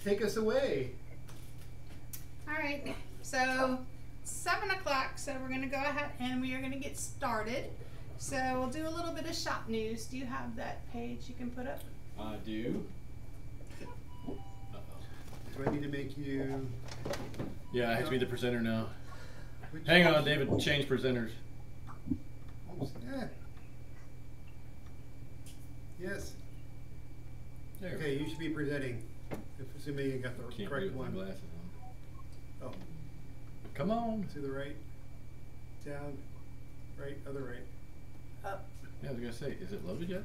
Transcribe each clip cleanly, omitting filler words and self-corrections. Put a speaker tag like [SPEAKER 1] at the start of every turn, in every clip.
[SPEAKER 1] take us away.
[SPEAKER 2] All right, so 7 o'clock, so we're going to go ahead and we are going to get started. So we'll do a little bit of shop news. Do you have that page you can put up?
[SPEAKER 3] I do.
[SPEAKER 1] Do I need to make you...
[SPEAKER 3] Yeah, I have to be the presenter now.
[SPEAKER 1] Which
[SPEAKER 3] Hang on, David, change presenters.
[SPEAKER 1] Yeah. Yes.
[SPEAKER 3] There.
[SPEAKER 1] Okay, you should be presenting. Assuming you got the
[SPEAKER 3] Can't
[SPEAKER 1] correct
[SPEAKER 3] read with
[SPEAKER 1] one.
[SPEAKER 3] my glasses on.
[SPEAKER 1] Oh,
[SPEAKER 3] Come on.
[SPEAKER 1] to the right, down, right, other right.
[SPEAKER 2] Up.
[SPEAKER 3] Yeah, I was gonna say, is it loaded yet?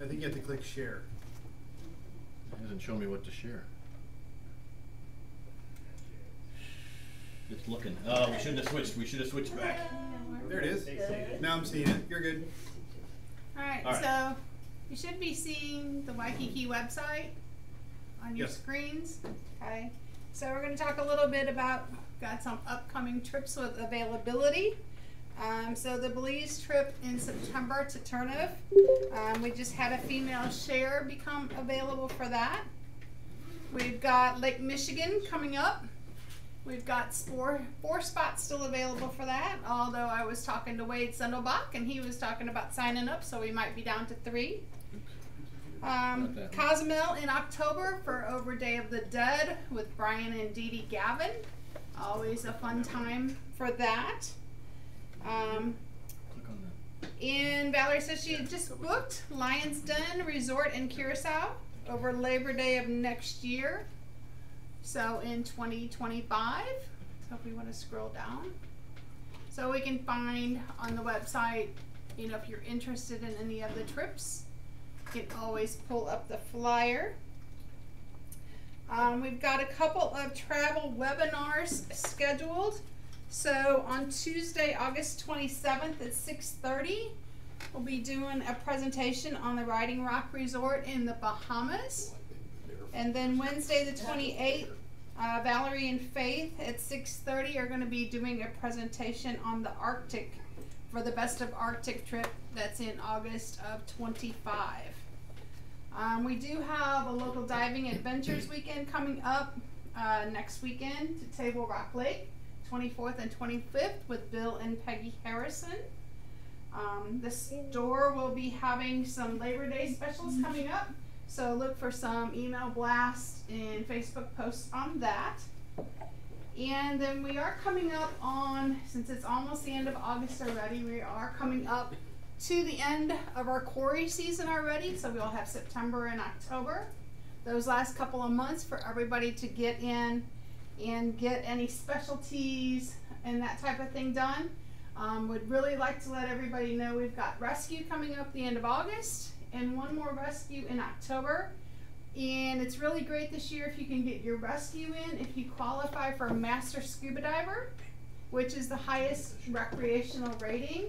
[SPEAKER 1] I think you have to click share.
[SPEAKER 3] It hasn't shown me what to share. It's looking. Oh, we shouldn't have switched. We should have switched back.
[SPEAKER 1] There it is. Now I'm seeing it. You're good.
[SPEAKER 2] All right,
[SPEAKER 3] All right.
[SPEAKER 2] so you should be seeing the Y-kiki website on your
[SPEAKER 1] Yes.
[SPEAKER 2] screens. Okay, so we're going to talk a little bit about, got some upcoming trips with availability. So the Belize trip in September to Turniff, we just had a female share become available for that. We've got Lake Michigan coming up. We've got four spots still available for that, although I was talking to Wade Sendelbach and he was talking about signing up, so we might be down to 3. Cozumel in October for Over Day of the Dead with Brian and Dee Dee Gavin. Always a fun time for that.
[SPEAKER 3] Click on that.
[SPEAKER 2] And Valerie says she had just booked Lion's Den Resort in Curacao over Labor Day of next year. So in 2025, so if we want to scroll down, so we can find on the website, you know, if you're interested in any of the trips, you can always pull up the flyer. We've got a couple of travel webinars scheduled. So on Tuesday, August 27th at 6:30, we'll be doing a presentation on the Riding Rock Resort in the Bahamas. And then Wednesday the 28th, Valerie and Faith at 6:30 are going to be doing a presentation on the Arctic for the Best of Arctic trip that's in August of 25. We do have a local diving adventures weekend coming up next weekend to Table Rock Lake, 24th and 25th with Bill and Peggy Harrison. The store will be having some Labor Day specials coming up. So look for some email blasts and Facebook posts on that. And then we are coming up on, since it's almost the end of August already, we are coming up to the end of our quarry season already. So we'll have September and October, those last couple of months for everybody to get in and get any specialties and that type of thing done. Would really like to let everybody know we've got rescue coming up the end of August and one more rescue in October. And it's really great this year if you can get your rescue in, if you qualify for Master Scuba Diver, which is the highest recreational rating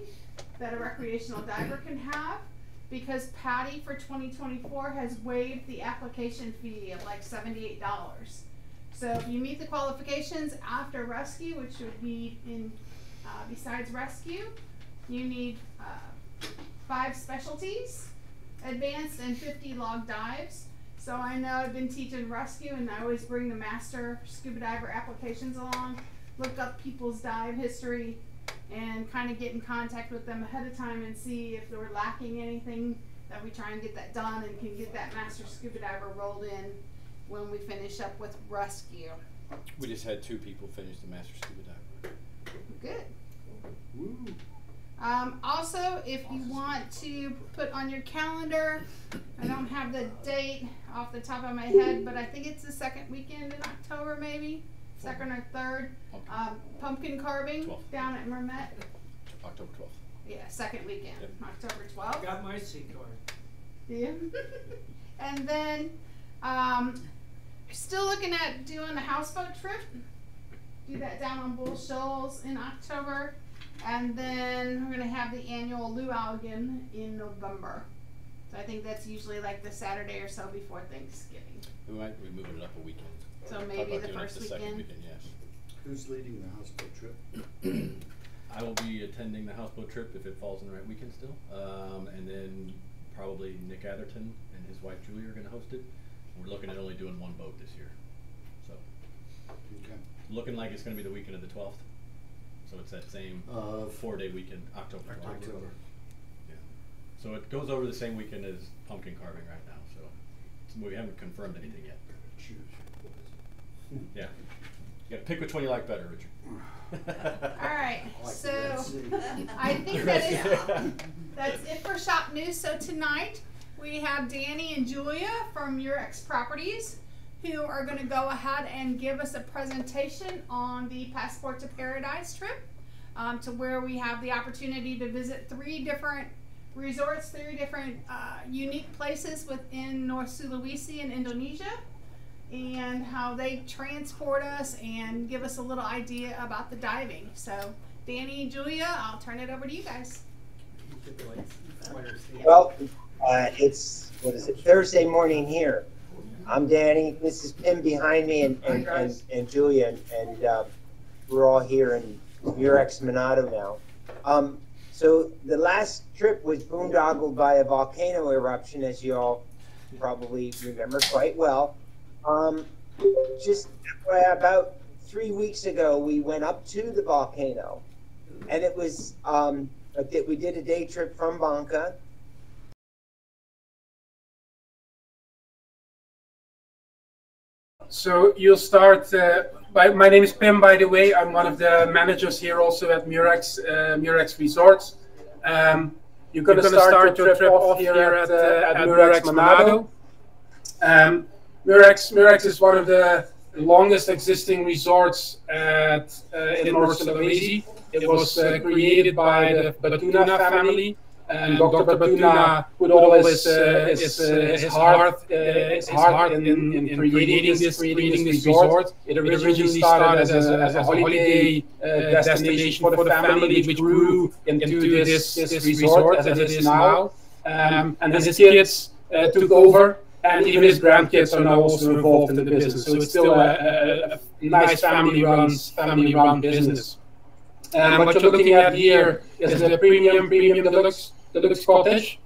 [SPEAKER 2] that a recreational diver can have, because Patty for 2024 has waived the application fee of like $78. So if you meet the qualifications after rescue, which would be in besides rescue, you need 5 specialties, advanced and 50 log dives. So I know I've been teaching rescue and I always bring the master scuba diver applications along, look up people's dive history and kind of get in contact with them ahead of time and see if they're lacking anything, that we try and get that done and can get that master scuba diver rolled in when we finish up with rescue.
[SPEAKER 3] We just had 2 people finish the Master Scuba Diver.
[SPEAKER 2] Good.
[SPEAKER 1] Woo.
[SPEAKER 2] Also, if you want to put on your calendar, I don't have the date off the top of my head, but I think it's the second weekend in October, maybe second or third. Pumpkin carving
[SPEAKER 3] 12th.
[SPEAKER 2] down at Mermet.
[SPEAKER 3] October 12th.
[SPEAKER 2] Yeah, second weekend,
[SPEAKER 3] Yep.
[SPEAKER 2] October 12th.
[SPEAKER 4] Got my C card.
[SPEAKER 2] Yeah. And then, still looking at doing the houseboat trip. Do that down on Bull Shoals in October. And then we're going to have the annual luau again in November. So I think that's usually like the Saturday or so before Thanksgiving.
[SPEAKER 3] We might be moving it up a weekend.
[SPEAKER 2] So
[SPEAKER 3] Talk
[SPEAKER 2] maybe
[SPEAKER 3] about
[SPEAKER 2] the
[SPEAKER 3] doing it
[SPEAKER 2] first
[SPEAKER 3] the second
[SPEAKER 2] weekend.
[SPEAKER 3] yes.
[SPEAKER 5] Who's leading the houseboat trip?
[SPEAKER 3] I will be attending the houseboat trip if it falls in the right weekend still. And then probably Nick Atherton and his wife Julie are going to host it. We're looking at only doing one boat this year. So,
[SPEAKER 5] Okay.
[SPEAKER 3] looking like it's going to be the weekend of the 12th. So it's that same 4-day weekend, October.
[SPEAKER 5] October.
[SPEAKER 3] Yeah. So it goes over the same weekend as pumpkin carving right now. So we haven't confirmed anything yet.
[SPEAKER 5] Choose your poison.
[SPEAKER 3] Yeah. You got to pick which one you like better, Richard.
[SPEAKER 2] All right,
[SPEAKER 5] I like the
[SPEAKER 2] so
[SPEAKER 5] Red Sea.
[SPEAKER 2] I think that's it for shop news. So tonight we have Danny and Julia from Murex Properties who are going to go ahead and give us a presentation on the Passport to Paradise trip, to where we have the opportunity to visit 3 different resorts, 3 different unique places within North Sulawesi in Indonesia, and how they transport us and give us a little idea about the diving. So Danny and Julia, I'll turn it over to you guys.
[SPEAKER 4] Well, it's, Thursday morning here. I'm Danny, this is Pim behind me, and Julia, and we're all here in Murex Manado now. So the last trip was boondoggled by a volcano eruption, as you all probably remember quite well. Just about 3 weeks ago, we went up to the volcano, and it was, we did a day trip from Banca.
[SPEAKER 6] So you'll start, my name is Pim, by the way. I'm one of the managers here also at Murex Resorts. You're going to start your trip off here at Murex Manado. Murex is one of the longest existing resorts in North Sulawesi. It was created by the Batuna family. And Dr. Batuna put all his heart in creating this resort. It originally started as a holiday destination for the family, which grew into this resort as it is now. And his kids took over, and even his grandkids are now also involved in the business. So it's still a nice family-run business. What you're looking at here is the premium deluxe cottage.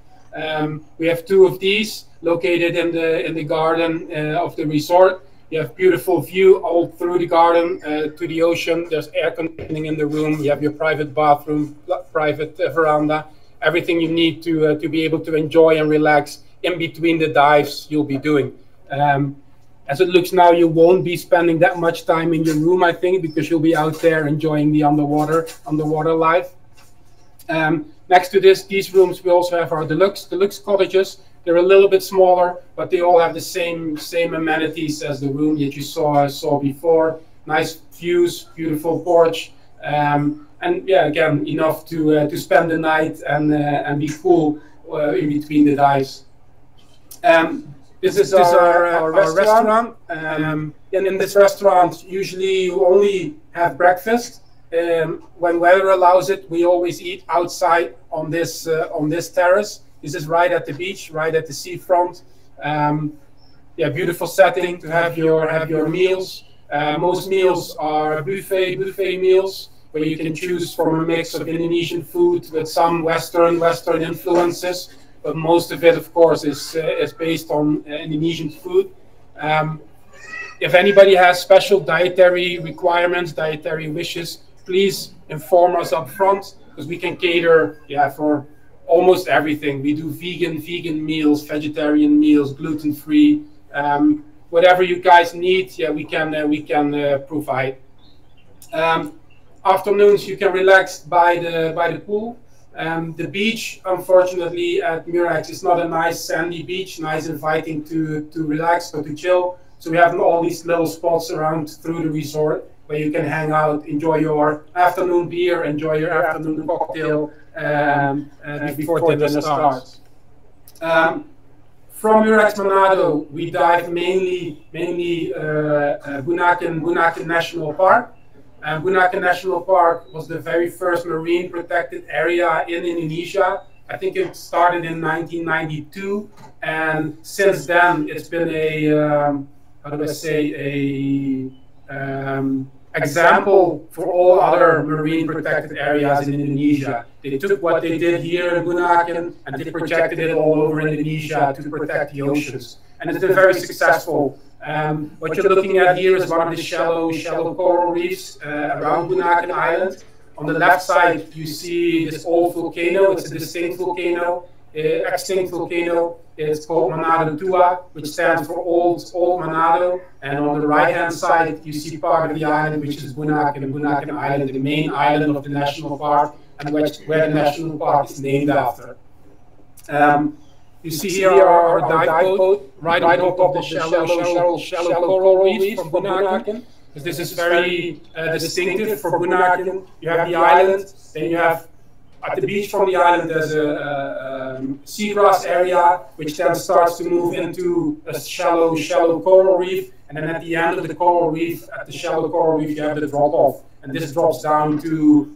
[SPEAKER 6] We have 2 of these located in the garden of the resort. You have beautiful view all through the garden to the ocean. There's air conditioning in the room. You have your private bathroom, private veranda, everything you need to be able to enjoy and relax in between the dives you'll be doing. As it looks now, you won't be spending that much time in your room, I think, because you'll be out there enjoying the underwater life. Next to these rooms, we also have our deluxe cottages. They're a little bit smaller, but they all have the same amenities as the room that you saw before. Nice views, beautiful porch, and yeah, again, enough to spend the night and be cool in between the dives. This is our restaurant. In this restaurant, usually you only have breakfast. When weather allows it, we always eat outside on this terrace. This is right at the beach, right at the seafront. Yeah, beautiful setting to have your meals. Most meals are buffet meals, where you can choose from a mix of Indonesian food with some Western influences. But most of it, of course, is based on Indonesian food. If anybody has special dietary requirements, dietary wishes, please inform us up front, because we can cater for almost everything. We do vegan meals, vegetarian meals, gluten-free, whatever you guys need. Yeah, we can provide. Afternoons you can relax by the pool. The beach, unfortunately, at Murex is not a nice sandy beach, nice inviting to relax or to chill. So we have all these little spots around through the resort where you can hang out, enjoy your afternoon beer, enjoy your afternoon cocktail before dinner starts. From Murex Manado, we dive mainly Bunaken National Park. Bunaken National Park was the very first marine protected area in Indonesia. I think it started in 1992, and since then it's been example for all other marine protected areas in Indonesia. They took what they did here in Bunaken and they projected it all over Indonesia to protect the oceans. And it's been very successful. What you're looking at here is one of the shallow coral reefs around Bunaken Island. On the left side, you see this old volcano. It's a distinct volcano, extinct volcano. It's called Manado Tua, which stands for Old Manado. And on the right-hand side, you see part of the island, which is Bunaken Island, the main island of the national park, and where the national park is named after. You see here our dive boat right on top of the shallow coral reef from Bunaken. Because this is very distinctive for Bunaken. You have the island, then you have at the beach from the island there's a seagrass area, which then starts to move into a shallow coral reef, and then at the end of the coral reef, at the shallow coral reef, you have the drop off, and this drops down to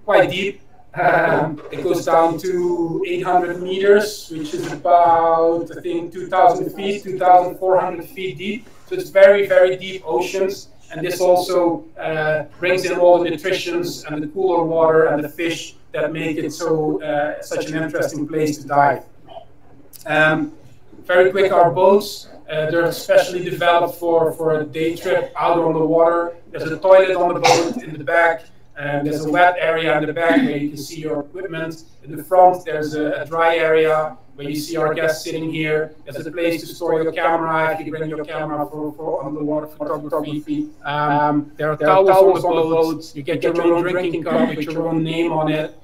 [SPEAKER 6] quite deep. It goes down to 800 meters, which is about, I think, 2,000 feet, 2,400 feet deep. So it's very, very deep oceans. And this also brings in all the nutrients and the cooler water and the fish that make it so such an interesting place to dive. Very quick, our boats, they're specially developed for a day trip out on the water. There's a toilet on the boat in the back. There's a wet area in the back where you can see your equipment. In the front, there's a dry area where you see our guests sitting here. There's a place to store your camera if you bring your camera for underwater photography. There are towels on the boat. You get your own drinking cup with your own name on it.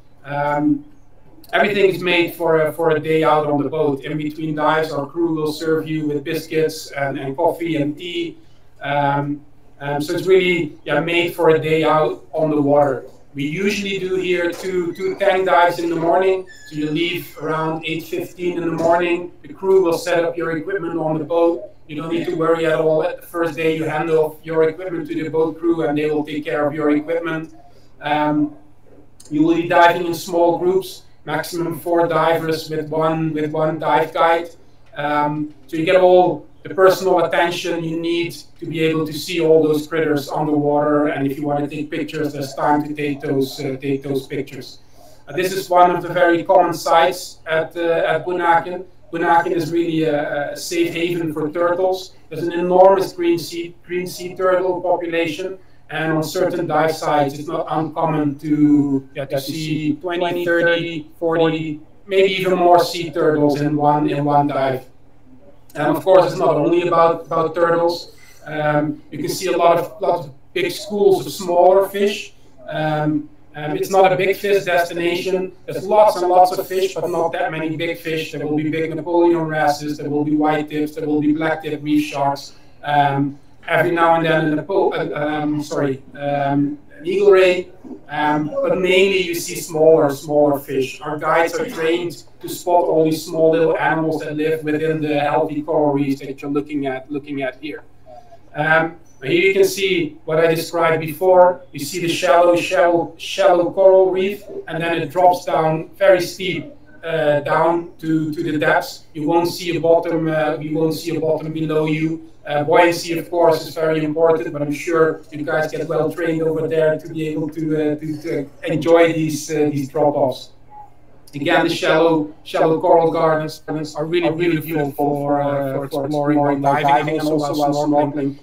[SPEAKER 6] Everything is made for a day out on the boat. In between dives, our crew will serve you with biscuits and coffee and tea. So it's really made for a day out on the water. We usually do here two tank dives in the morning. So you leave around 8:15 in the morning. The crew will set up your equipment on the boat. You don't need to worry at all. At the first day, you hand off your equipment to the boat crew and they will take care of your equipment. You will be diving in small groups, maximum 4 divers with one dive guide. So you get all the personal attention you need to be able to see all those critters underwater, and if you want to take pictures, there's time to take those pictures. This is one of the very common sites at Bunaken. Bunaken is really a safe haven for turtles. There's an enormous green sea turtle population, and on certain dive sites, it's not uncommon to see 20, 30, 40, maybe even more sea turtles in one dive. And of course, it's not only about turtles. You can see a lot of big schools of smaller fish. It's not a big fish destination. There's lots and lots of fish, but not that many big fish. There will be big Napoleon wrasses, there will be white tips, there will be black tip reef sharks. Every now and then an eagle ray, but mainly you see smaller fish. Our guides are trained to spot all these small little animals that live within the healthy coral reefs that you're looking at here. Here you can see what I described before. You see the shallow coral reef, and then it drops down very steep down to the depths. You won't see a bottom. You won't see a bottom below you. Buoyancy, of course, is very important, but I'm sure you guys get well trained over there to be able to enjoy these drop-offs. Again, the shallow coral gardens are really beautiful for exploring while diving and also while snorkeling.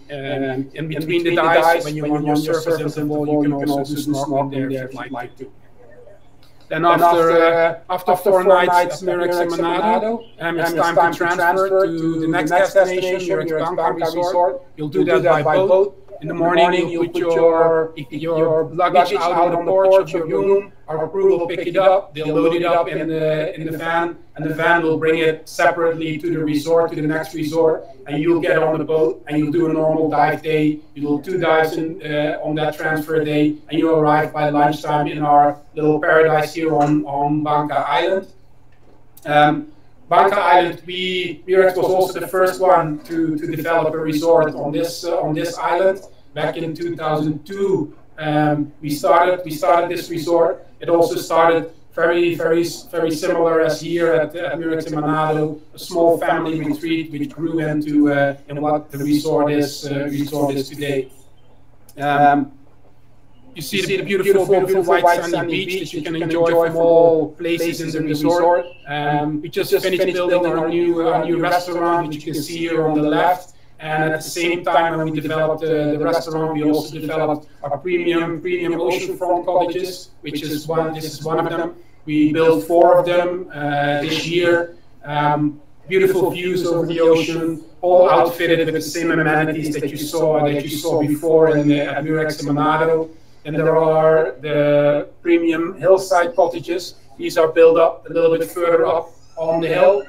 [SPEAKER 6] In between the dives, when you want your surface interval, you can also do snorkeling there if you'd like to. Then after 4 nights at Murex and Manado, it's time to transfer to the next destination, Murex Resort. You'll do that by boat. In the morning, you put your luggage out on the porch of your room. Our crew will pick it up. They'll load it up in the van, and the van will bring it separately to the resort, to the next resort. And you'll get on the boat, and you'll do a normal dive day. You'll do 2 dives on that transfer day, and you arrive by lunchtime in our little paradise here on Bangka Island. Bangka Island, Murex was also the first one to develop a resort on this island. Back in 2002, we started this resort. It also started very similar as here at Murex and Manado, a small family retreat which grew into what the resort is today. You see the beautiful white sandy beach that you can enjoy from all places in the resort. We just finished building our new restaurant, which you can see here on the left. And at the same time, when we developed the restaurant, we also developed our premium oceanfront cottages, which is this is one of them. We built 4 of them this year. Beautiful views over the ocean, all outfitted with the same amenities that you saw before in at Murex and Manado. And there are the premium hillside cottages. These are built up a little bit further up on the hill,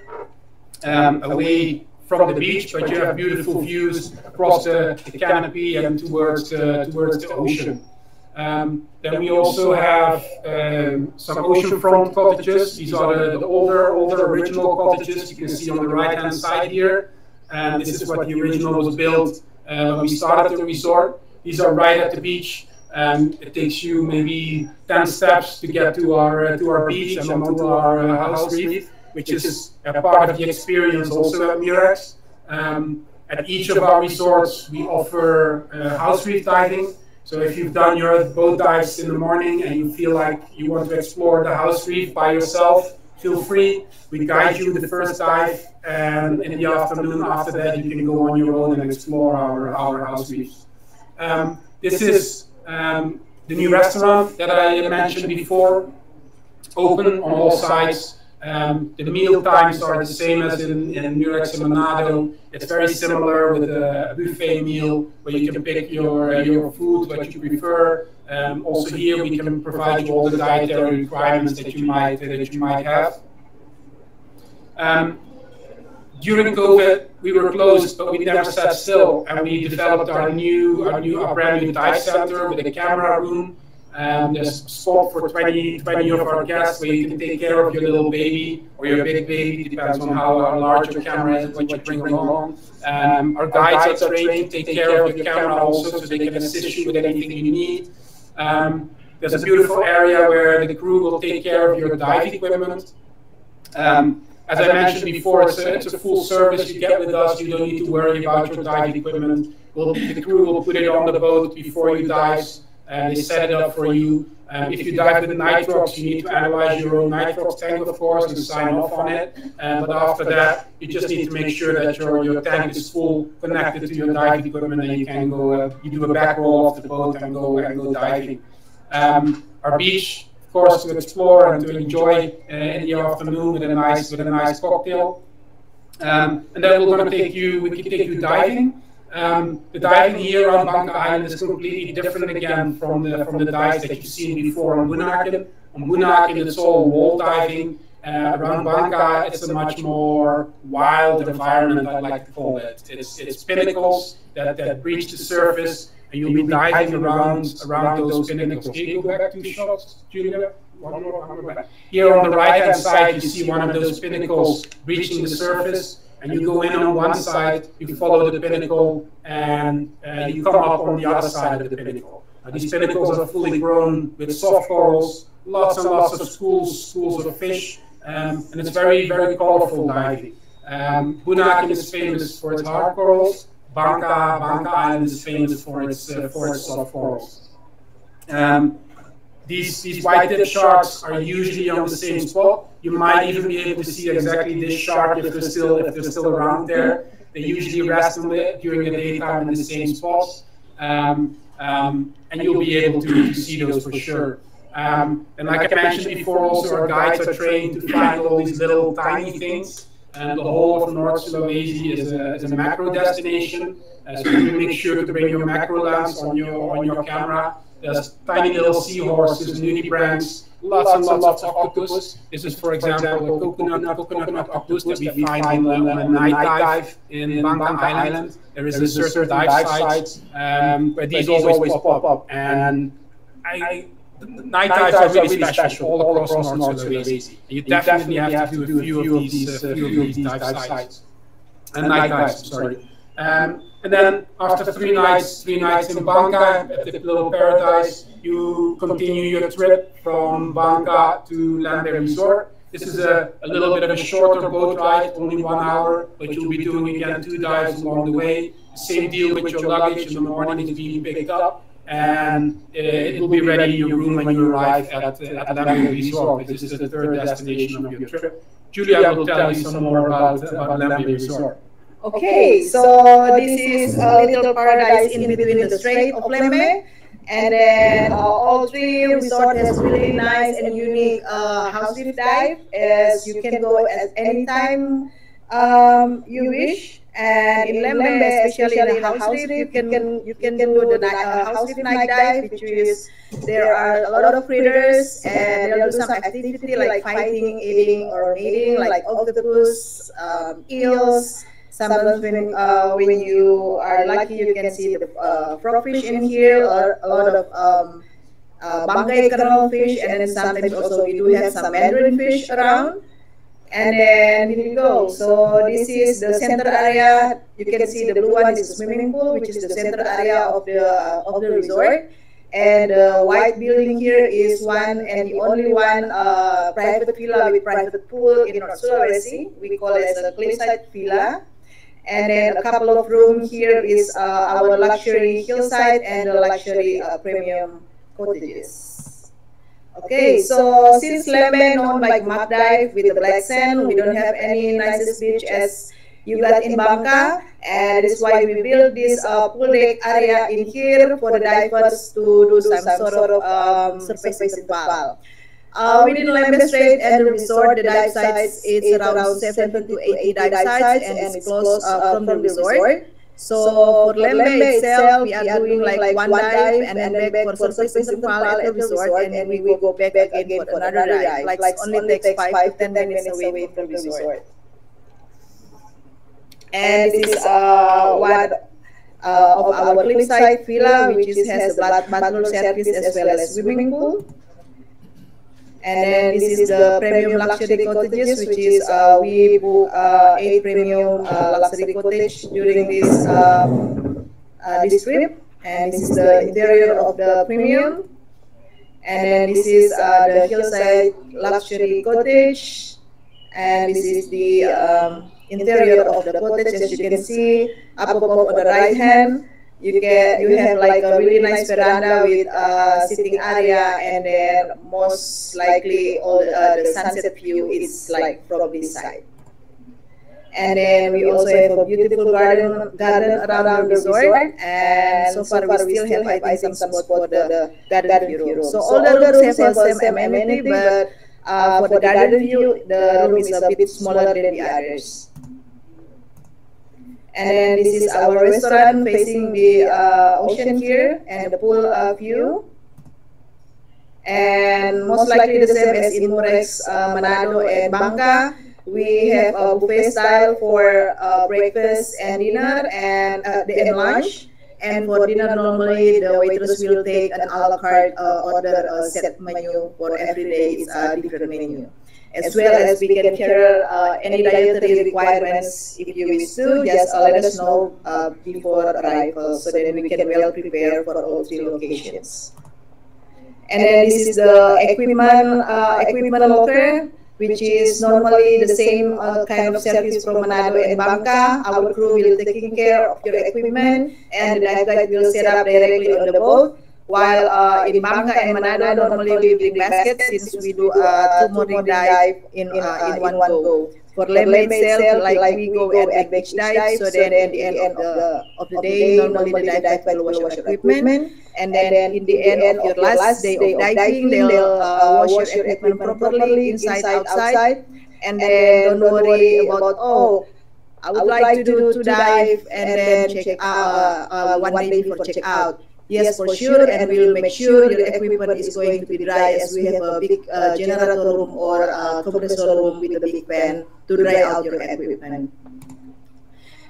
[SPEAKER 6] away from the beach, but you have beautiful views across the canopy and towards the ocean. Then we also have some oceanfront cottages. These are the older original cottages you can see on the right-hand side here. And this is what the original was built when we started the resort. These are right at the beach. It takes you maybe 10 steps to get to our beach and onto our house reef, which is a part of the experience also at Murex. At each of our resorts, we offer house reef diving. So if you've done your boat dives in the morning and you feel like you want to explore the house reef by yourself, feel free. We guide you the first dive, and in the afternoon after that, you can go on your own and explore our house reefs. This is the new restaurant that I mentioned before, open on all sides. The meal times are the same as in Murex and Manado. It's very similar with a buffet meal where you can pick your food, what you prefer. Also here we can provide you all the dietary requirements that you might have. During COVID, we were closed, but we never sat still, and we developed our brand new dive center with a camera room. There's a spot for 20 of our guests where you can take care of your little baby or your big baby. It depends on how large your camera is, what you bring along. Our guides are trained to take care of your camera also, so they can assist you with anything you need. There's a beautiful area where the crew will take care of your dive equipment. As I mentioned before, it's a full service you get with us. You don't need to worry about your dive equipment. The crew will put it on the boat before you dive. They set it up for you. If you dive with nitrox, you need to analyze your own nitrox tank, of course, and sign off on it. But after that, you just need to make sure that your tank is full, connected to your dive equipment, and you can go. You do a back roll off the boat and go diving. Our beach, of course, to explore and to enjoy in the afternoon with a nice cocktail. And then we're going to take you diving. The diving here on Banca Island is completely different again from the dives that you've seen before on Bunaken. On Bunaken, it's all wall diving. Around Banca, it's a much more wild environment, I like to call it. It's pinnacles that breach the surface, and you'll be diving around those pinnacles. Can you go back 2 shots, Julia? One more. Here on the right-hand side, you see one of those pinnacles breaching the surface. And you go in on one side, you follow the pinnacle, and you come up on the other side of the pinnacle. These pinnacles are fully grown with soft corals, lots and lots of schools of fish, and it's very, very colorful diving. Bunaken is famous for its hard corals. Banca Island is famous for its soft corals. These white-tip sharks are usually on the same spot. You might even be able to see exactly this shark if they're still around there. They usually rest during the daytime in the same spots, and you'll be able to see those for sure. And like I mentioned before, also our guides are trained to find all these little tiny things. And the whole of North Sulawesi is a macro destination, so you make sure to bring your macro lens on your camera. There's tiny little seahorses, nudibranchs, lots and lots of octopus. This is, for example, a coconut octopus that we find on a night dive in Banca Island. There is a certain dive site where these always pop up. And night dives are really special all across North Sulawesi. You definitely have to do a few of these dive sites. And night dives, sorry. And then after three nights in Banca at the little paradise, you continue your trip from Banca to Lambe Resort. This is a little bit of a shorter boat ride, only 1 hour, but you'll be doing again 2 dives along the way. Same deal with your luggage in the morning is being picked up. and it will be ready in your room when you arrive at Lembe Resort, which is the third destination of your trip. Julia will tell you some more about Lembe Resort.
[SPEAKER 7] Okay, so this is a little paradise in between the Strait of Lembe, and then all three resorts has really nice and unique house lift dive, as you can go at any time you wish. And in Lembe, especially in the house lift, you can do the house lift night dive, which is there are a lot of critters, and they'll do some activity like fighting, eating, or mating, like octopus, eels. Sometimes when you are lucky, you can see the frogfish in here, or a lot of bangkai kernel fish, and then sometimes also we do have some mandarin fish around. And then here you go. So this is the center area. You can see the blue one is the swimming pool, which is the center area of the resort. And the white building here is one and the only one private villa with private pool in North Sulawesi. We call it a cliffside villa. And then a couple of rooms here is our luxury hillside and the luxury premium cottages. Okay, so since Lembe known like mud dive with the black sand, we don't have any nicest beach as you got in Bangka, and that's why we built this pool deck area in here for the divers to do some sort of surface festival. Within Lembe Strait and the resort, the dive sites is around 70 to 80 dive sites, and it's close from the resort. So for Lembe itself, we are doing like one dive and then back for surface festival at the resort, and then we will go back again for another dive. Like only takes 5 to 10 minutes away from the resort. And this is one of our cliffside villa, which has a butler service as well as swimming pool. And then this is the premium luxury cottages, which is we book 8 premium luxury cottage during this trip. And this is the interior of the premium. And then this is the hillside luxury cottage. And this is the interior of the cottage. As you can see, up above on the right hand, you have like a really nice veranda with sitting area, and then most likely all the sunset view is like from this side. And then we also have a beautiful garden around the resort, and so far we still have I think some spots for the garden view. So all the rooms have the same amenity, but for the garden view, the room is a bit smaller than the others. And then this is our restaurant facing the ocean here and the pool view. And most likely the same as in Murex, Manado, and Bangka. We have a buffet style for breakfast and dinner and lunch. And for dinner, normally the waitress will take an a la carte order set menu for every day. It's a different menu. As well as we can cater any dietary requirements if you wish to, just let us know before arrival so that we can well prepare for all 3 locations. And then this is the equipment locker, which is normally the same kind of service from Manado and Bangka. Our crew will taking care of your equipment, and the dive guide will set up directly on the boat. While in Bangka and Manado, normally we bring baskets since we do 2 morning dive in one go. For Lembe itself, like we go at beach dive, so then at the end of the day, normally the dive guide will wash your equipment, and then in the end of your last day of diving, they'll wash your equipment properly, inside, outside, and then don't worry about, oh, I would like to do 2 dive and then check out 1 day before check out. Yes, for sure, and we will make sure your equipment is going to be dry, as we have a big generator room or compressor room with a big fan to dry out your equipment.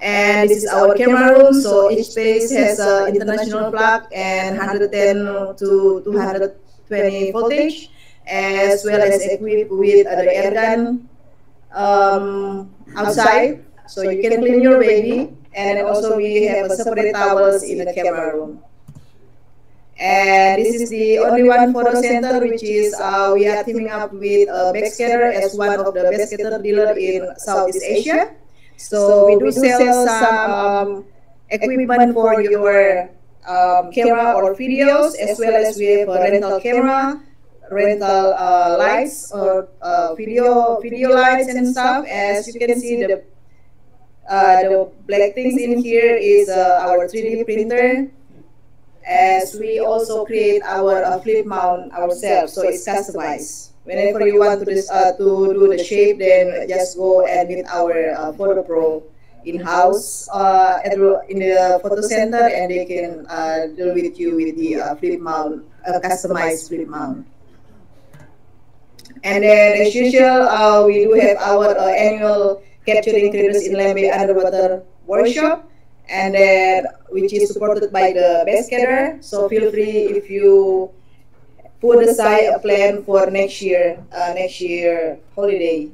[SPEAKER 7] And this is our camera room, so each space has an international plug and 110 to 220 voltage, as well as equipped with the air gun outside, so you can clean your baby. And also we have a separate towels in the camera room. And this is the only one photo center, which is we are teaming up with Backscatter as one of the best scatter dealer in Southeast Asia. So we do sell some equipment for your camera or videos, as well as we have a rental camera, rental lights or video lights and stuff. As you can see, the black things in here is our 3D printer. As we also create our flip mount ourselves, so it's customized. Whenever you want to do the shape, then just go and meet our photo pro in-house in the photo center, and they can deal with you with the flip mount, customized flip mount. And then, as usual, we do have our annual capturing critters in Lembe underwater workshop, and then which is supported by the best caterer. So feel free if you put aside a plan for next year holiday.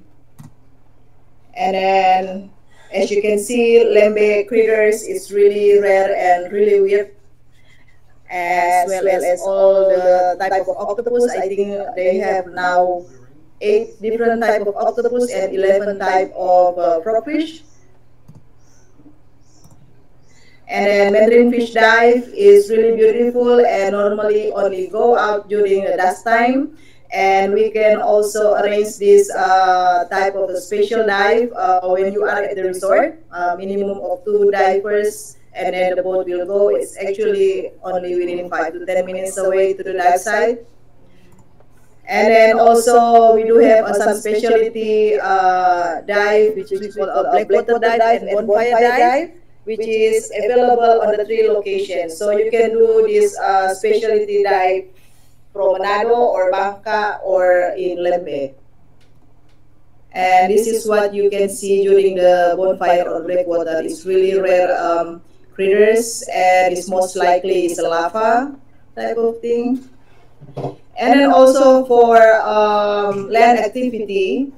[SPEAKER 7] And then, as you can see, Lembe critters is really rare and really weird, as well as all the type of octopus. I think they have now 8 different type of octopus and 11 type of frogfish. And then Mandarin fish dive is really beautiful and normally only go out during the dusk time. And we can also arrange this type of a special dive when you are at the resort, minimum of 2 divers, and then the boat will go. It's actually only within 5 to 10 minutes away to the dive site. And then also we do have some specialty dive, which is called a blackwater dive and bonfire dive, which is available on the 3 locations. So you can do this specialty dive from Manado or Bangka or in Lembe. And this is what you can see during the bonfire or blackwater. It's really rare critters, and it's most likely it's a lava type of thing. And then also for land activity,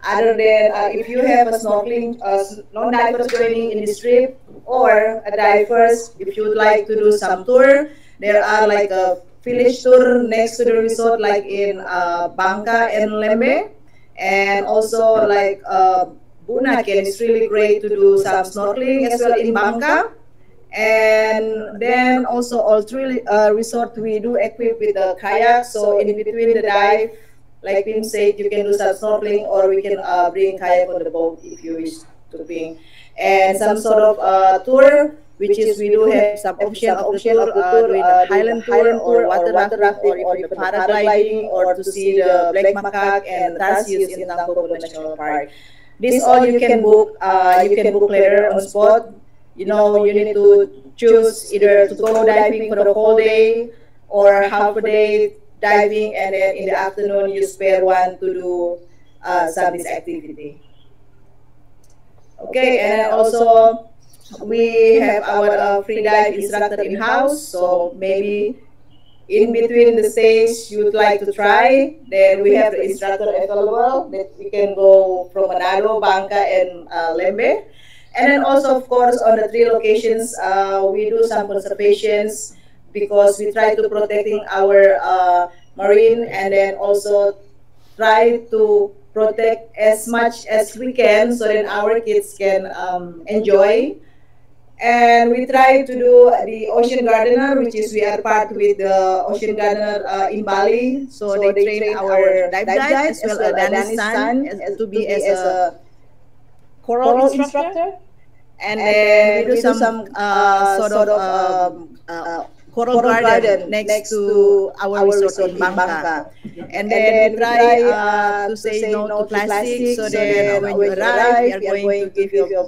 [SPEAKER 7] other than if you have a snorkeling, non-divers joining in this trip, or a divers, if you would like to do some tour, there are like a village tour next to the resort, like in Bangka and Lembe, and also like Bunaken. It's really great to do some snorkeling as well in Bangka. And then also all 3 resorts we do equip with a kayak, so in between the dive, like Pim said, you can do some snorkeling, or we can bring kayak on the boat if you wish to bring. And some sort of tour, which is we do have some option of the tour, doing the Highland tour or water rafting or even paragliding, or to see the black macaque and tarsius in Tangkoko National Park. This all you can book later on spot. You know, you need to choose either to go diving for the whole day or half a day diving, and then in the afternoon you spare one to do some this activity. Okay, and also we have our free dive instructor in house. So maybe in between the stage you would like to try, then we have the instructor available that you can go from Manado, Bangka, and Lembe. And then also, of course, on the 3 locations, we do some conservations because we try to protecting our marine, and then also try to protect as much as we can so that our kids can enjoy. And we try to do the ocean gardener, which is we are part with the ocean gardener in Bali. So they train our dive guides as well as Danny's son to be as a coral instructor. And then we do some sort of coral garden next to our resort in Bangka. And then we try to say no to plastic, so then when you arrive, we are going to give you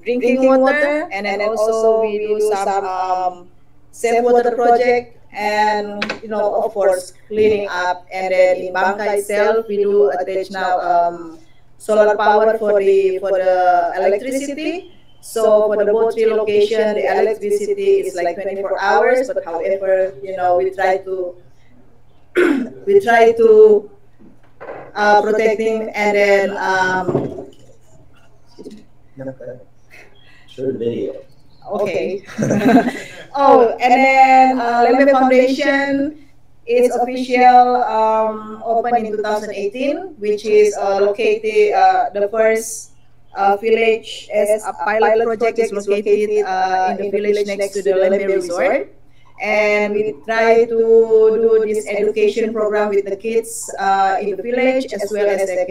[SPEAKER 7] drinking water. And then also we do some safe water project, and of course cleaning up. And then in Bangka itself, we do attach now solar power for the electricity. So for the both 3 location, the electricity is like 24 hours. But however, we try to protecting, and then
[SPEAKER 4] show the video.
[SPEAKER 7] Okay. Oh, and then Lembe Foundation is official open in 2018, which is located the first village as a pilot project is located in the village next to the Lembe Resort. And we try to do this education program with the kids in the village, as well as the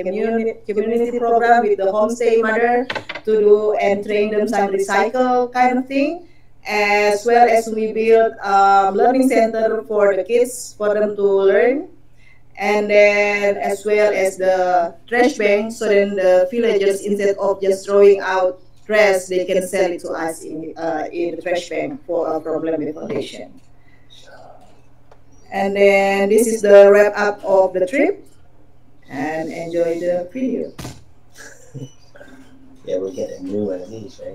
[SPEAKER 7] community program with the homestay mother to do and train them some recycle kind of thing, as well as we build learning center for the kids for them to learn, and then as well as the trash bank, so then the villagers, instead of just throwing out trash, they can sell it to us in the trash bank for a problem foundation. And then this is the wrap up of the trip, and enjoy the video.
[SPEAKER 4] Yeah, we'll get a new one of these, right?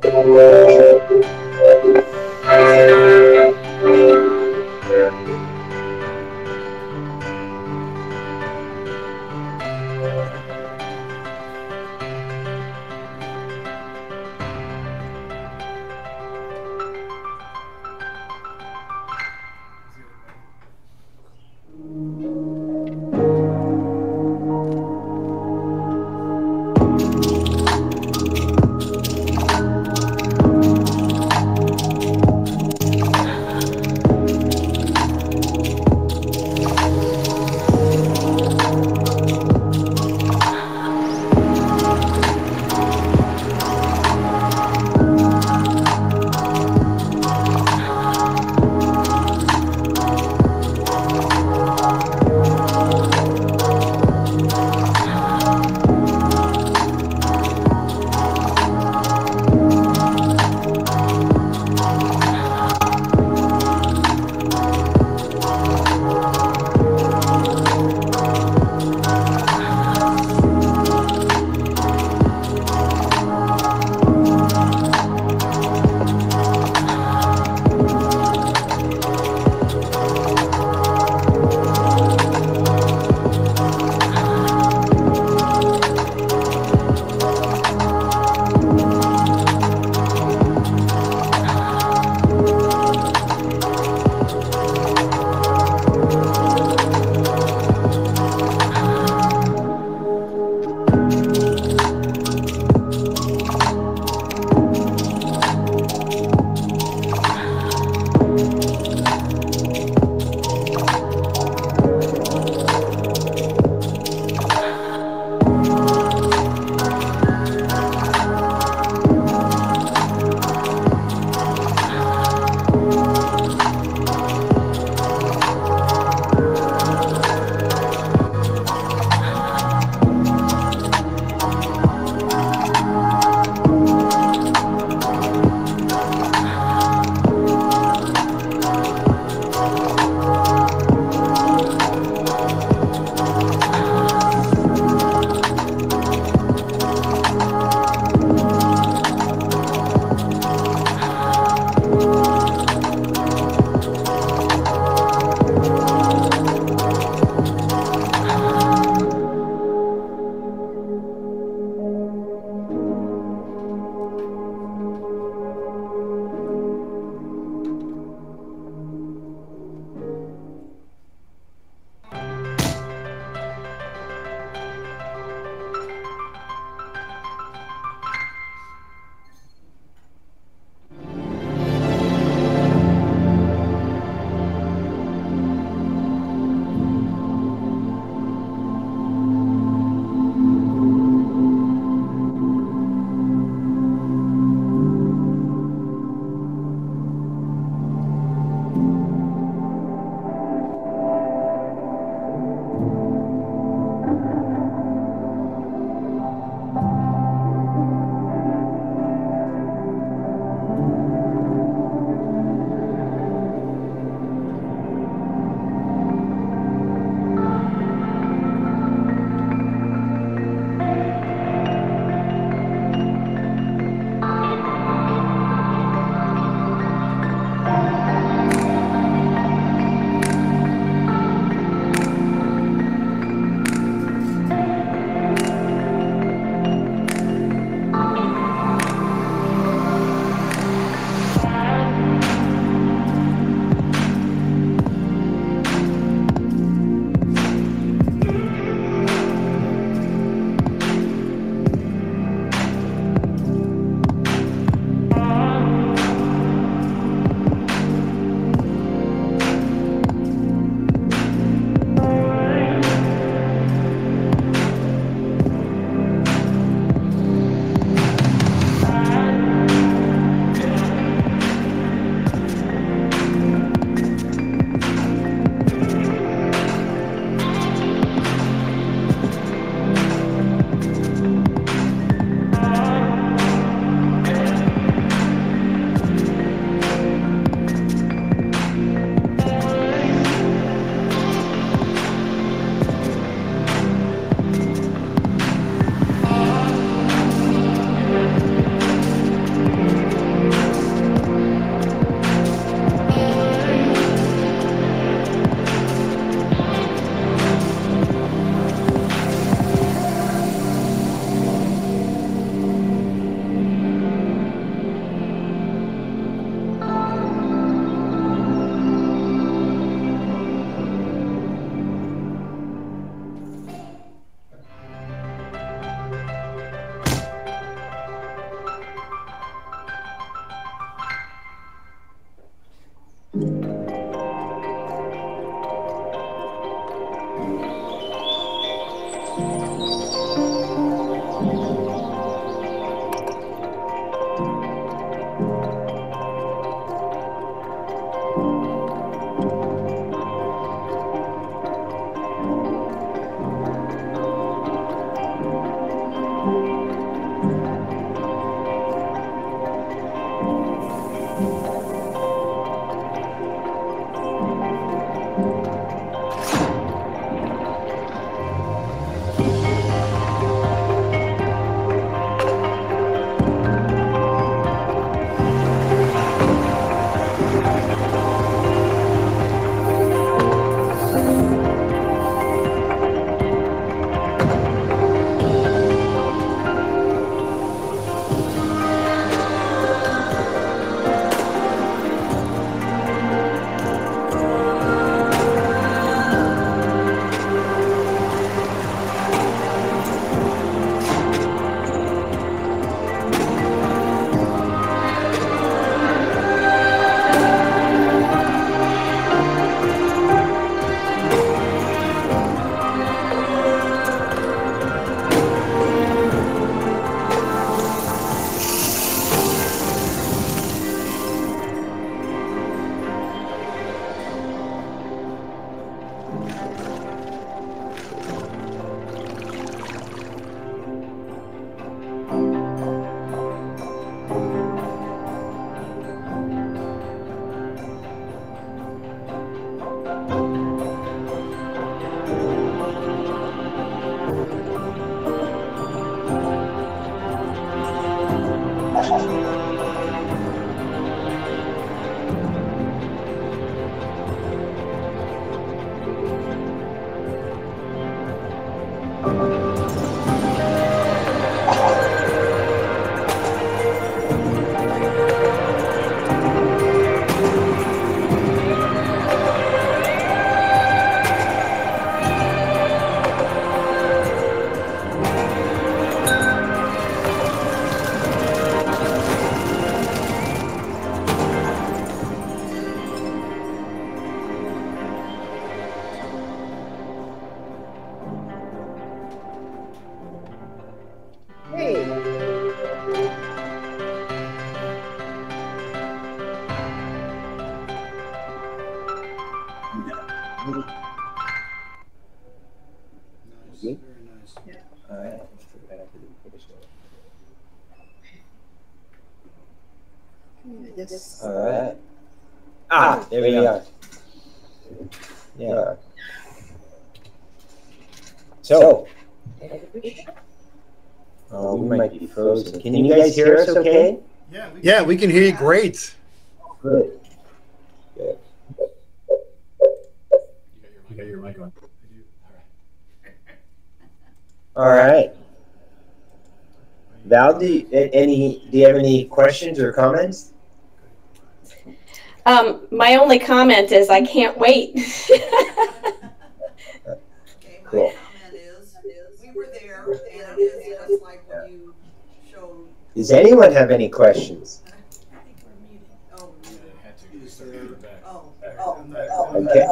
[SPEAKER 5] Nice,
[SPEAKER 4] Good.
[SPEAKER 5] very nice.
[SPEAKER 4] All right. All right. Ah, there we are. Yeah. So, we might be frozen. Can you guys hear us okay?
[SPEAKER 1] Yeah, we can hear you great.
[SPEAKER 4] Good. Good.
[SPEAKER 3] You got your mic on?
[SPEAKER 4] All right. Val, do you have any questions or comments?
[SPEAKER 8] My only comment is I can't wait.
[SPEAKER 4] Cool.
[SPEAKER 9] Comment is we were there, and it is just like what you showed.
[SPEAKER 4] Does anyone have any questions?
[SPEAKER 9] I think we're muted. Oh,
[SPEAKER 5] Is there,
[SPEAKER 4] Okay.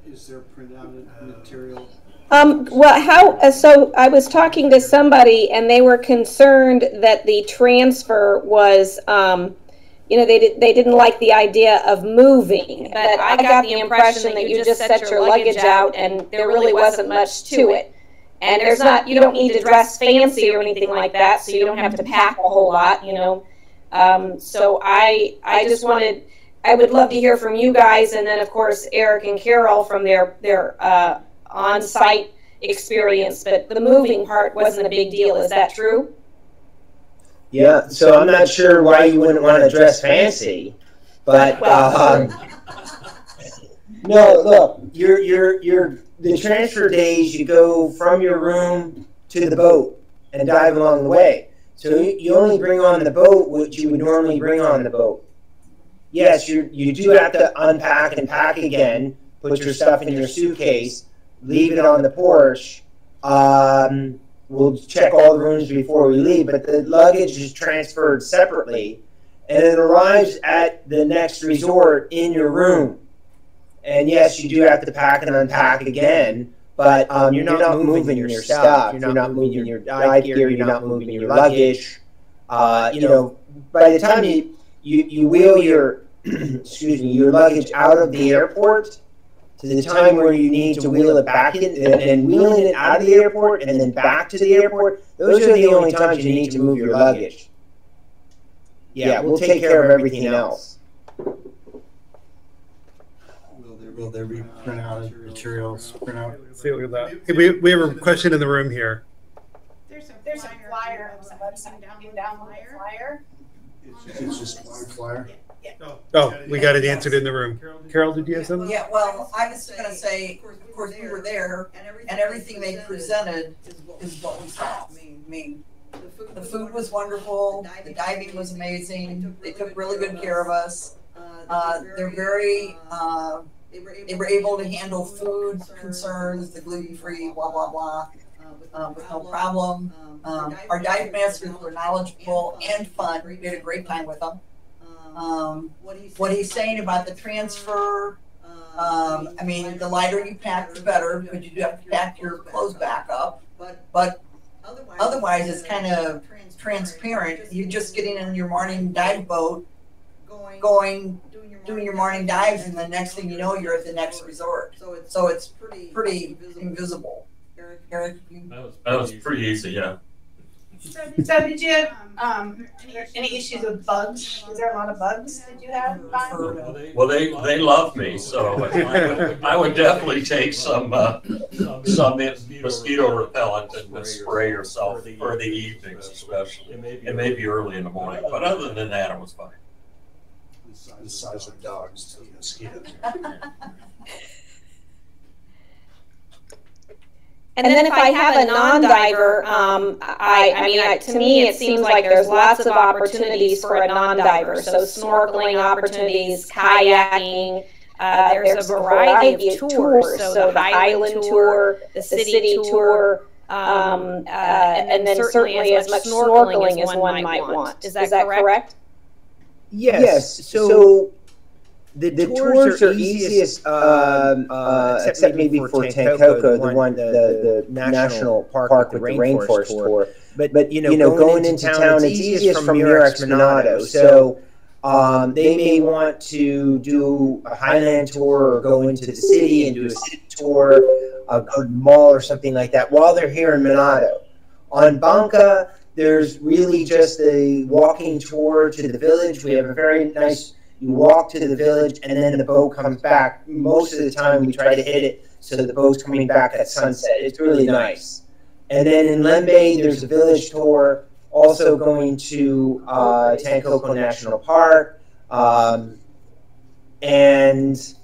[SPEAKER 5] is there printout material?
[SPEAKER 8] Well, so I was talking to somebody and they were concerned that the transfer was, they didn't like the idea of moving. But I got the impression that you just set your luggage out and there really wasn't much to it. And you don't need to dress fancy or anything like that, so you don't have to pack a whole lot, So I would love to hear from you guys, and then of course Eric and Carol from their on-site experience, but the moving part wasn't a big deal. Is that true?
[SPEAKER 4] Yeah, so I'm not sure why you wouldn't want to dress fancy, but no, look, the transfer days, you go from your room to the boat and dive along the way. So you only bring on the boat what you would normally bring on the boat. Yes, you do have to unpack and pack again, put your stuff in your suitcase, leave it on the porch. We'll check all the rooms before we leave, but the luggage is transferred separately, and it arrives at the next resort in your room. And yes, you do have to pack and unpack again, but you're not moving your stuff. You're not moving your dive gear. You're not moving your luggage. By the time you wheel your your luggage out of the airport to the time where you need to wheel it back in, and wheeling it out of the airport and then back to the airport, those are the only times you need to move your luggage. Yeah, we'll take care of everything else.
[SPEAKER 5] Will there be printout materials?
[SPEAKER 1] See what we have a question in the room here.
[SPEAKER 2] There's a flyer on the website. You can download the flyer.
[SPEAKER 5] It's just one flyer?
[SPEAKER 1] Oh, we got it answered in the room. Carol, did you have something?
[SPEAKER 9] Yeah, well, I was going to say, of course, we were there, and everything they presented is what we saw. I mean, the food was wonderful, the diving was amazing, they took really good care of us. They're very, they were able to handle food concerns, the gluten-free, blah, blah, blah, with no problem. Our dive masters were knowledgeable and fun. We had a great time with them. What he's saying about the transfer, I mean, the lighter you pack, the better, because you do have to pack your clothes back up. But otherwise, it's kind of transparent. You're just getting in your morning dive boat, doing your morning dives, and the next thing you know, you're at the next resort. So it's pretty invisible. Eric,
[SPEAKER 10] that was pretty easy, yeah.
[SPEAKER 2] So did you have any issues with bugs? Was there a lot of bugs that you had?
[SPEAKER 10] Well, they love me, so I would definitely take some mosquito repellent and spray yourself for the evenings, especially. It may be early in the morning, but other than that, it was fine.
[SPEAKER 5] The size of dogs to mosquitoes.
[SPEAKER 8] And then if I have a non-diver, to me it seems like there's lots of opportunities for a non-diver. So snorkeling opportunities, kayaking. There's a variety of tours. So the island tour, the city tour, and then certainly as much snorkeling as one might want. Is that correct?
[SPEAKER 4] Yes. So the tours are easiest, except maybe for Tancoco, the national park with the rainforest tour. But going into town, it's easiest from Murex Monado. So They may want to do a Highland tour or go into the city and do a city tour, a mall or something like that while they're here in Monado. On Banca, there's really just a walking tour to the village. We have a very nice, you walk to the village and then the boat comes back. Most of the time we try to hit it so the boat's coming back at sunset. It's really nice. And then in Lembe, there's a village tour, also going to Tancoco National Park. And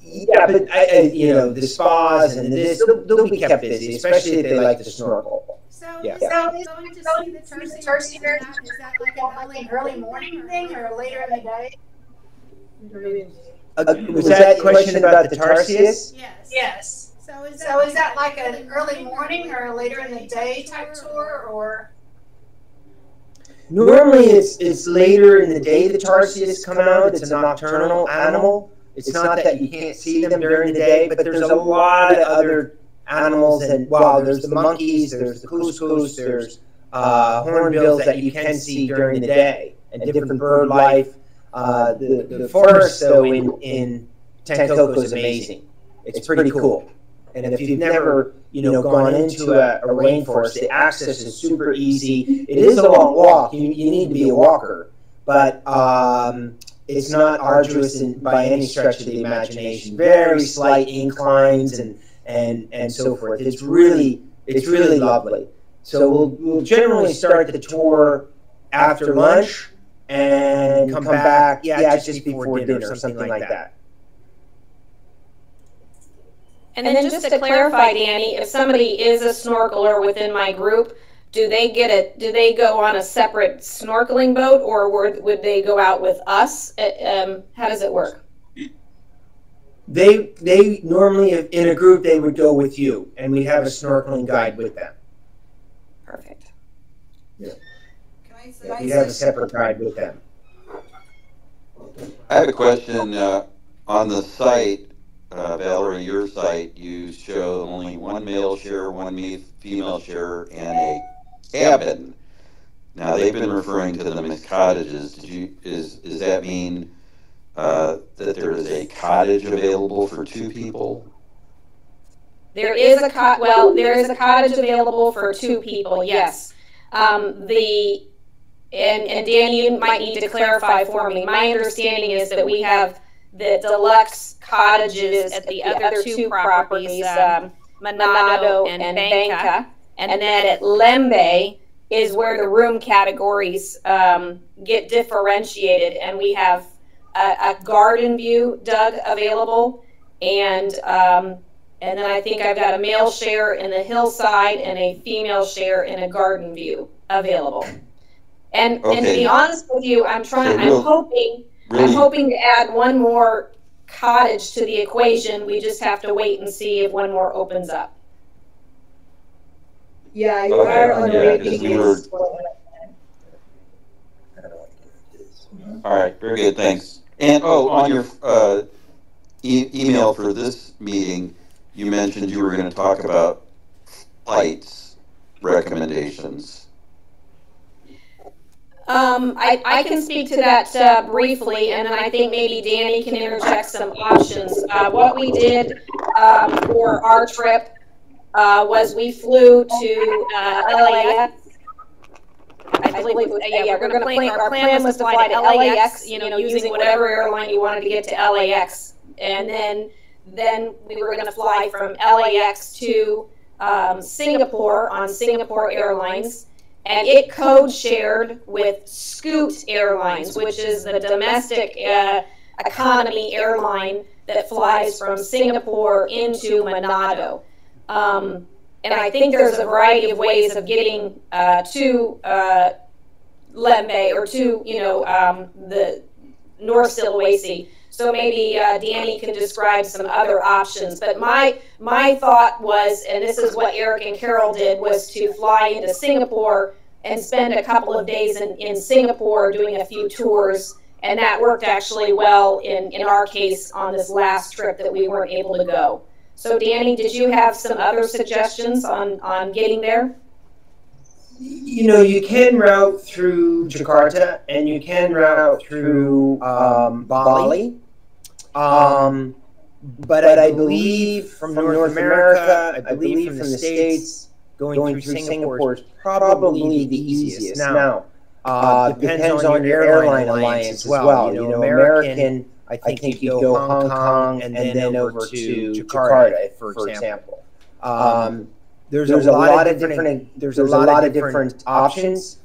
[SPEAKER 4] yeah, but you know, the spas and this, they'll be kept busy, especially if they like to snorkel.
[SPEAKER 2] So
[SPEAKER 4] Yeah.
[SPEAKER 2] is going to see the tertiary, is that like an early morning thing or later in the day?
[SPEAKER 4] Was that question about the Tarsius?
[SPEAKER 2] Yes.
[SPEAKER 9] Yes.
[SPEAKER 2] So is that like an early morning or later in the day type tour, or?
[SPEAKER 4] Normally it's later in the day the Tarsius come out. It's a nocturnal animal. It's not that you can't see them during the day, but there's a lot of other animals, and well, there's the monkeys, there's the couscous, there's hornbills that you can see during the day, and different bird life. The forest, though, in Tancoco is amazing. It's pretty cool. And if you've never, you know, gone into a rainforest, the access is super easy. It is a long walk. You need to be a walker, but it's not arduous by any stretch of the imagination. Very slight inclines and so forth. It's really lovely. So we'll generally start the tour after lunch and come back, just before dinner or something like that.
[SPEAKER 8] And then just to clarify, Danny, if somebody is a snorkeler within my group, do they go on a separate snorkeling boat, or would they go out with us? How does it work?
[SPEAKER 4] They normally, in a group, they would go with you, and we'd have a snorkeling guide with them.
[SPEAKER 8] Perfect.
[SPEAKER 4] Yeah. We'd have a separate guide with them.
[SPEAKER 11] I have a question on the site. Valerie, your site, you show only one male share, one female share, and a cabin. Now they've been referring to them as cottages. Does that mean that there is a cottage available for two people?
[SPEAKER 8] There is a cottage available for two people. Yes. And Dan, you might need to clarify for me. My understanding is that we have the deluxe cottages at the other two properties, Monado and Banca, and then at Lembe is where the room categories get differentiated, and we have a garden view, Doug, available, and then I think I've got a male share in the hillside and a female share in a garden view available. And to be honest with you, I'm hoping to add one more cottage to the equation. We just have to wait and see if one more opens up.
[SPEAKER 7] Yeah, you are on the waiting list.
[SPEAKER 11] All right, very good, thanks. And on your email for this meeting, you mentioned you were going to talk about flights recommendations.
[SPEAKER 8] I can speak to that briefly, and then I think maybe Danny can interject some options. What we did for our trip was we flew to LAX. I believe, our plan was to fly to LAX, using whatever airline you wanted to get to LAX. And then we were going to fly from LAX to Singapore on Singapore Airlines. And it code shared with Scoot Airlines, which is the domestic economy airline that flies from Singapore into Monado. And I think there's a variety of ways of getting to Lembe or to, the North Sulawesi. So maybe Danny can describe some other options. But my thought was, and this is what Eric and Carol did, was to fly into Singapore and spend a couple of days in Singapore doing a few tours. And that worked actually well in our case on this last trip that we weren't able to go. So Danny, did you have some other suggestions on getting there?
[SPEAKER 4] You can route through Jakarta and you can route through Bali. But I believe from North America, I believe from the States, going through Singapore is probably the easiest. Now, depends on your airline alliance as well. American, I think you go Hong Kong and then over to Jakarta, for example. There's a lot of different options.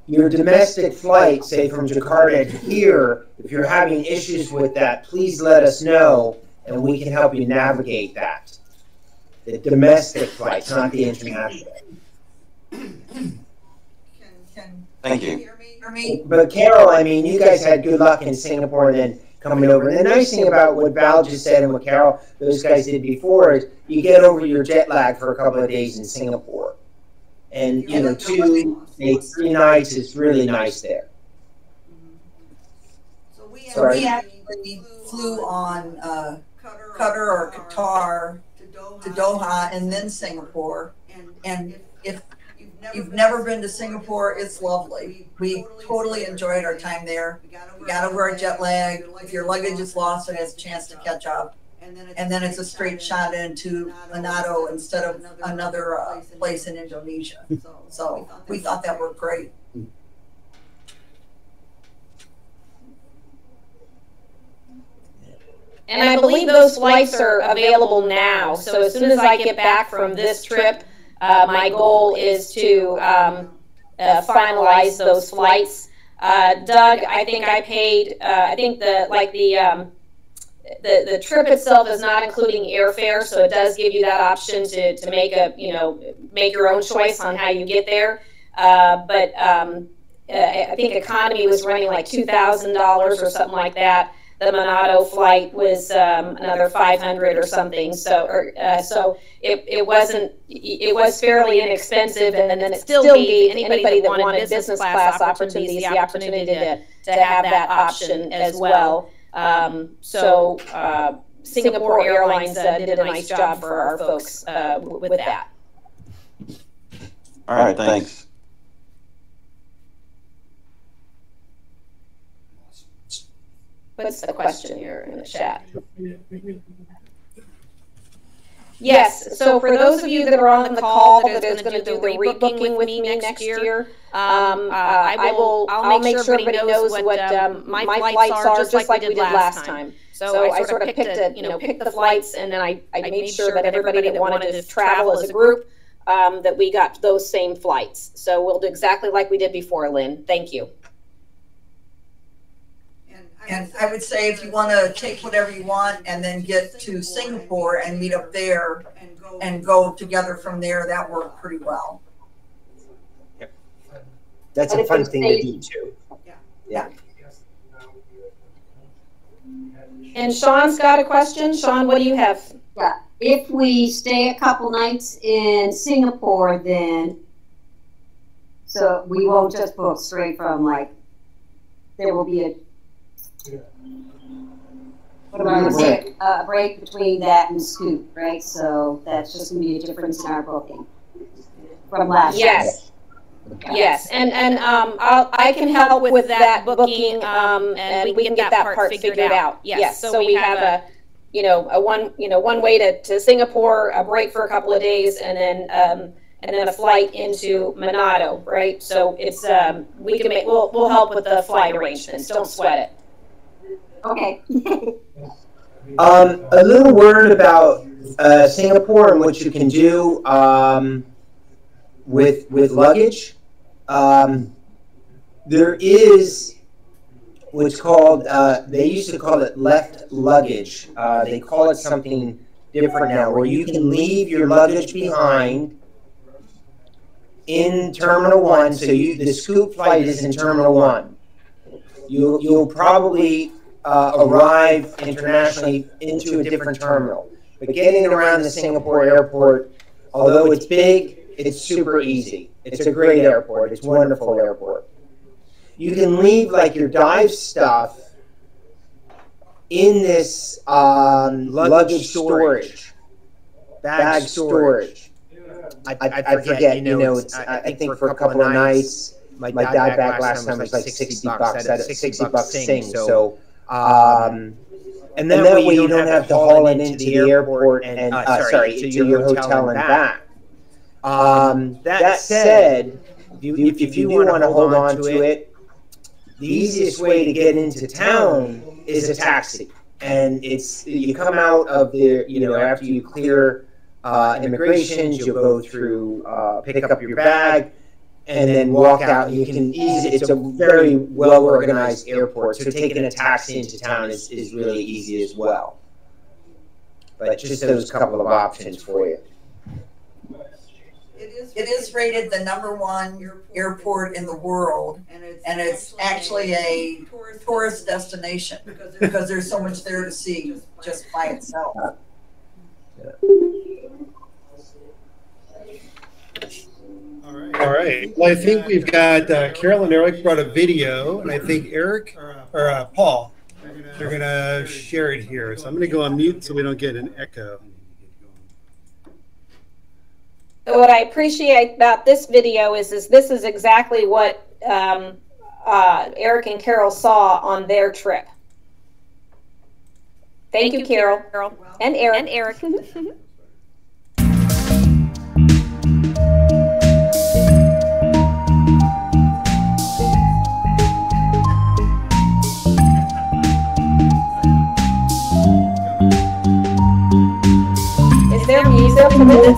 [SPEAKER 4] Your domestic flight, say from Jakarta to here, if you're having issues with that, please let us know and we can help you navigate that. The domestic flights, not the international.
[SPEAKER 11] Thank you.
[SPEAKER 9] Hear me?
[SPEAKER 4] But Carol, I mean, you guys had good luck in Singapore and then coming over. And the nice thing about what Val just said and what Carol, those guys did before is you get over your jet lag for a couple of days in Singapore. And, 2, 3 nights is really nice there.
[SPEAKER 9] So we actually flew on Qatar or Qatar to Doha and then Singapore. And if you've never been to Singapore, it's lovely. We totally enjoyed our time there. We got over our jet lag. If your luggage is lost, it has a chance to catch up. And then it's a straight shot into Manado instead of another place in Indonesia. So we thought that worked great.
[SPEAKER 8] And I believe those flights are available now. So as soon as I get back from this trip, my goal is to finalize those flights. Doug, I think I paid. I think the trip itself is not including airfare, so it does give you that option to make make your own choice on how you get there. But I think economy was running like $2,000 or something like that. The Manado flight was another $500 or something. So it was fairly inexpensive, and then it still gave anybody that wanted business class opportunities the opportunity to have that option as well. Singapore Airlines did a nice job for our folks with that.
[SPEAKER 11] All right, thanks.
[SPEAKER 8] What's the question here in the chat? Yes, so for those of you that are on the call that is going to do the rebooking with me next year, I'll make sure everybody knows what my flights are, just like we did last time. So I sort of picked the flights, and then I made sure that everybody that wanted to travel as a group, that we got those same flights. So we'll do exactly like we did before, Lynn. Thank you.
[SPEAKER 9] And I would say if you want to take whatever you want and then get to Singapore and meet up there and go together from there, that worked pretty well.
[SPEAKER 4] Yep. That's a fun thing to do too. Yeah.
[SPEAKER 8] And Sean's got a question. Sean, what do you have?
[SPEAKER 12] Yeah. If we stay a couple nights in Singapore, then so we won't just book straight from there will be a break between that and Scoop, right? So that's just going to be a difference in our booking from last year.
[SPEAKER 8] Yes, and I can help with that booking, and we can get that part figured out. Yes, so we have one way to Singapore, a break for a couple of days, and then a flight into Manado, right? So it's we'll help with the flight arrangements. Don't sweat it.
[SPEAKER 12] Okay.
[SPEAKER 4] A little word about Singapore and what you can do with luggage. There is what's called, they used to call it left luggage. They call it something different now, where you can leave your luggage behind in Terminal 1. So the Scoop flight is in Terminal 1. You'll probably arrive internationally into a different terminal. But getting around the Singapore airport, although it's big, it's super easy. It's a great airport. It's a wonderful airport. You can leave your dive stuff in this luggage storage, bag storage. I forget, I think for a couple of nights, my dive bag last time was like $60. At $60 sing. So, and that way you don't have to haul it into the airport and, to your hotel and back. That said, if you do want to hold on to it, the easiest way to get into town is a taxi. And you come out of the, after you clear immigration, you'll go through, pick up your bag, and then walk out. You can it's a very well organized airport, so taking a taxi into town is really easy as well. But just those couple of options for you.
[SPEAKER 9] It is rated the #1 airport in the world, and it's actually a tourist destination because there's so much there to see just by itself.
[SPEAKER 1] All right. Well, I think we've got Carol and Eric brought a video, and I think Eric or Paul, they're going to share it here. So I'm going to go on mute so we don't get an echo.
[SPEAKER 8] What I appreciate about this video is this is exactly what Eric and Carol saw on their trip. Thank you, Carol. And Eric. Is there music for this?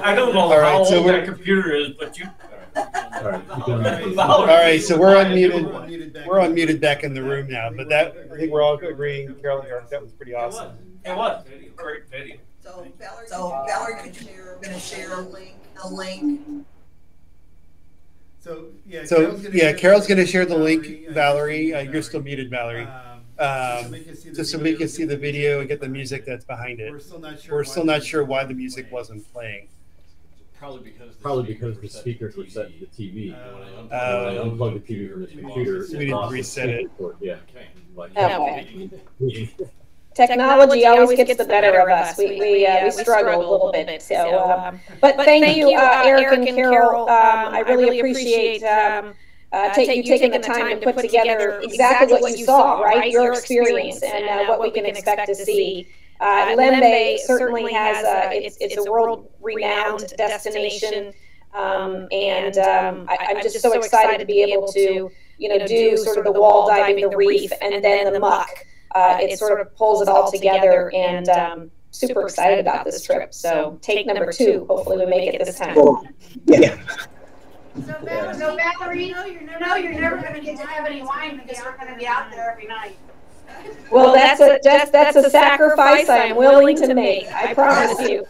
[SPEAKER 10] I don't know how old that computer is, but you.
[SPEAKER 1] All right, so we're unmuted. We're unmuted back in the room now. But that, I think we're all agreeing, Carol and Eric, that was pretty awesome.
[SPEAKER 10] It was great video.
[SPEAKER 9] So Valerie, gonna share a link.
[SPEAKER 1] So yeah, Carol's going to share the link. Valerie, you're still muted, Valerie. Just so we can see the video and get the music that's behind it. We're still not sure why the music wasn't playing.
[SPEAKER 3] Probably because the speakers were set to the TV. When I unplugged the TV from the computer,
[SPEAKER 1] so we didn't reset it.
[SPEAKER 3] Yeah.
[SPEAKER 8] Okay. Technology always gets the better of us. We struggle a little bit. So, but thank you, Eric and Carol. I really appreciate you taking the time to put together exactly what you saw, right? Your experience and what we can expect to see. Lembe certainly has it's a world-renowned destination, and I'm just so excited to be able to do sort of the wall diving, the reef, and then the muck. It sort of pulls it all together, and super excited about this trip. So take number 2. Hopefully we make it this time.
[SPEAKER 4] Yeah.
[SPEAKER 2] So Valerie, you're never going to get to have any wine because you're going to be out there every night.
[SPEAKER 8] Well, that's a sacrifice I'm willing to make. I promise you.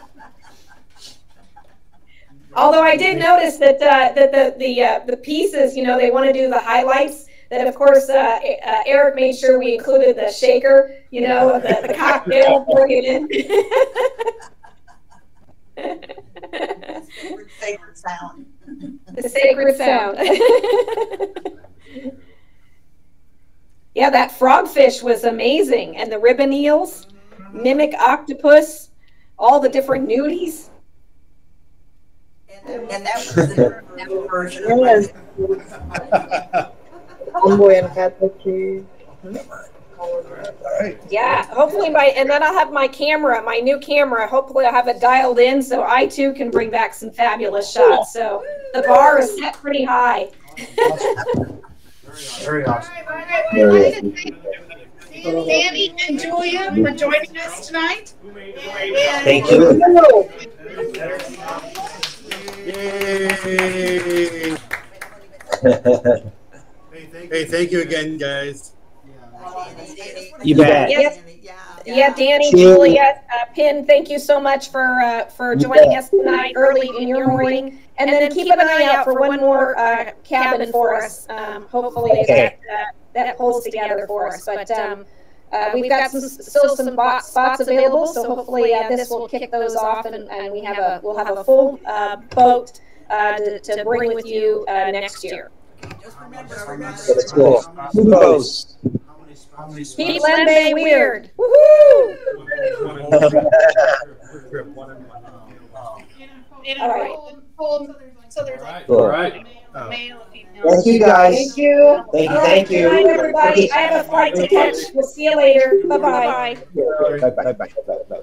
[SPEAKER 8] Although I did notice that the pieces, they want to do the highlights. That of course Eric made sure we included the shaker, the cocktail, bring it in.
[SPEAKER 9] Sacred sound.
[SPEAKER 8] The sacred sound. Yeah, that frogfish was amazing, and the ribbon eels, mimic octopus, all the different nudies.
[SPEAKER 9] And that was the different version.
[SPEAKER 7] Yes.
[SPEAKER 8] Yeah, hopefully and then I'll have my new camera, hopefully I'll have it dialed in so I too can bring back some fabulous shots. So the bar is set pretty high.
[SPEAKER 1] Very awesome.
[SPEAKER 2] Danny and Julia for joining us tonight.
[SPEAKER 4] Thank you.
[SPEAKER 1] Yay. Hey, thank you again, guys.
[SPEAKER 4] You bet.
[SPEAKER 8] Yes. Yeah, Danny, Julia, Pin, thank you so much for joining us tonight early in your morning. And then keep an eye out for one more cabin for us. Hopefully that pulls together for us. But we've got still some spots available, so hopefully this will kick those off, and we'll have a full boat to bring with you next year.
[SPEAKER 4] That's cool. Who knows?
[SPEAKER 8] Keep Lembe weird. Woohoo! All right.
[SPEAKER 2] So there's
[SPEAKER 1] All right.
[SPEAKER 2] male, female.
[SPEAKER 4] Thank you, guys.
[SPEAKER 8] Thank you.
[SPEAKER 4] Thank you.
[SPEAKER 8] Good night, everybody. I have a flight to catch. We'll see you later. Bye-bye.
[SPEAKER 4] Bye-bye.